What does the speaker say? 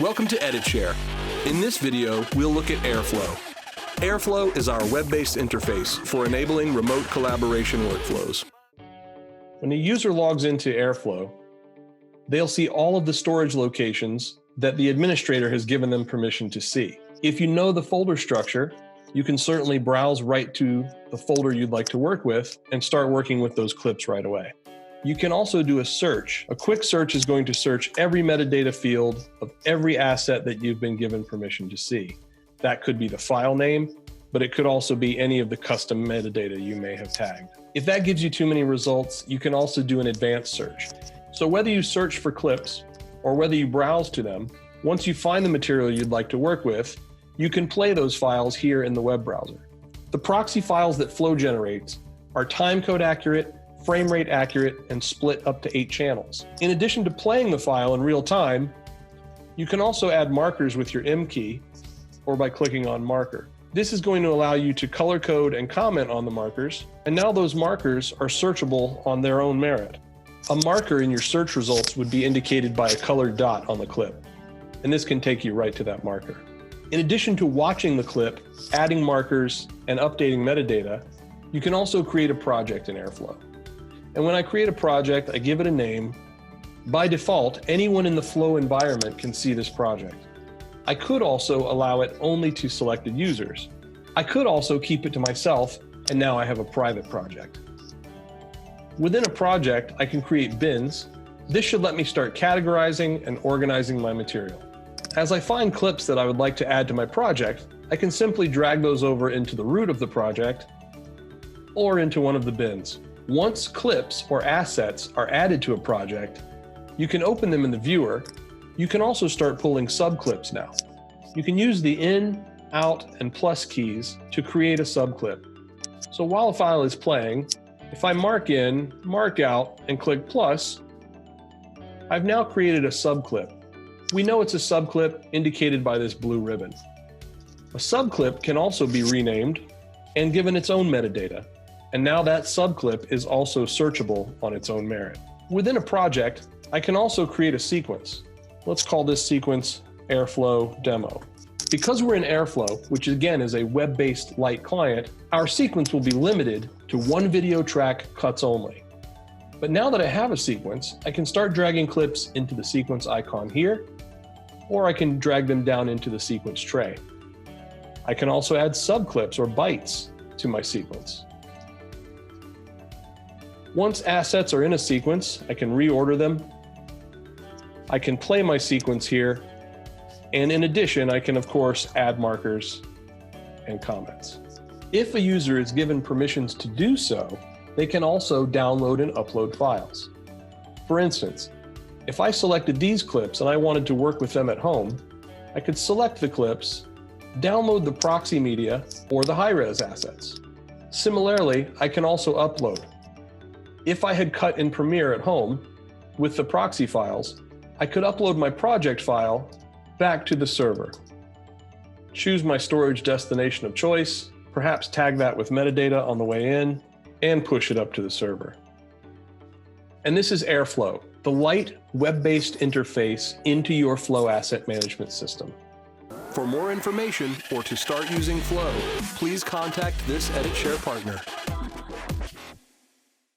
Welcome to EditShare. In this video, we'll look at AirFlow. AirFlow is our web-based interface for enabling remote collaboration workflows. When a user logs into AirFlow, they'll see all of the storage locations that the administrator has given them permission to see. If you know the folder structure, you can certainly browse right to the folder you'd like to work with and start working with those clips right away. You can also do a search. A quick search is going to search every metadata field of every asset that you've been given permission to see. That could be the file name, but it could also be any of the custom metadata you may have tagged. If that gives you too many results, you can also do an advanced search. So whether you search for clips or whether you browse to them, once you find the material you'd like to work with, you can play those files here in the web browser. The proxy files that Flow generates are timecode accurate, frame rate accurate, and split up to 8 channels. In addition to playing the file in real time, you can also add markers with your M key or by clicking on marker. This is going to allow you to color code and comment on the markers, and now those markers are searchable on their own merit. A marker in your search results would be indicated by a colored dot on the clip, and this can take you right to that marker. In addition to watching the clip, adding markers, and updating metadata, you can also create a project in AirFlow. And when I create a project, I give it a name. By default, anyone in the Flow environment can see this project. I could also allow it only to selected users. I could also keep it to myself, and now I have a private project. Within a project, I can create bins. This should let me start categorizing and organizing my material. As I find clips that I would like to add to my project, I can simply drag those over into the root of the project or into one of the bins. Once clips or assets are added to a project, you can open them in the viewer. You can also start pulling subclips now. You can use the in, out, and plus keys to create a subclip. So while a file is playing, if I mark in, mark out, and click plus, I've now created a subclip. We know it's a subclip indicated by this blue ribbon. A subclip can also be renamed and given its own metadata. And now that subclip is also searchable on its own merit. Within a project, I can also create a sequence. Let's call this sequence AirFlow Demo. Because we're in AirFlow, which again is a web-based light client, our sequence will be limited to one video track cuts only. But now that I have a sequence, I can start dragging clips into the sequence icon here, or I can drag them down into the sequence tray. I can also add subclips or bytes to my sequence. Once assets are in a sequence, I can reorder them. I can play my sequence here. And in addition, I can, of course, add markers and comments. If a user is given permissions to do so, they can also download and upload files. For instance, if I selected these clips and I wanted to work with them at home, I could select the clips, download the proxy media or the high-res assets. Similarly, I can also upload. If I had cut in Premiere at home with the proxy files, I could upload my project file back to the server. Choose my storage destination of choice, perhaps tag that with metadata on the way in, and push it up to the server. And this is AirFlow, the light web-based interface into your Flow asset management system. For more information or to start using Flow, please contact this EditShare partner.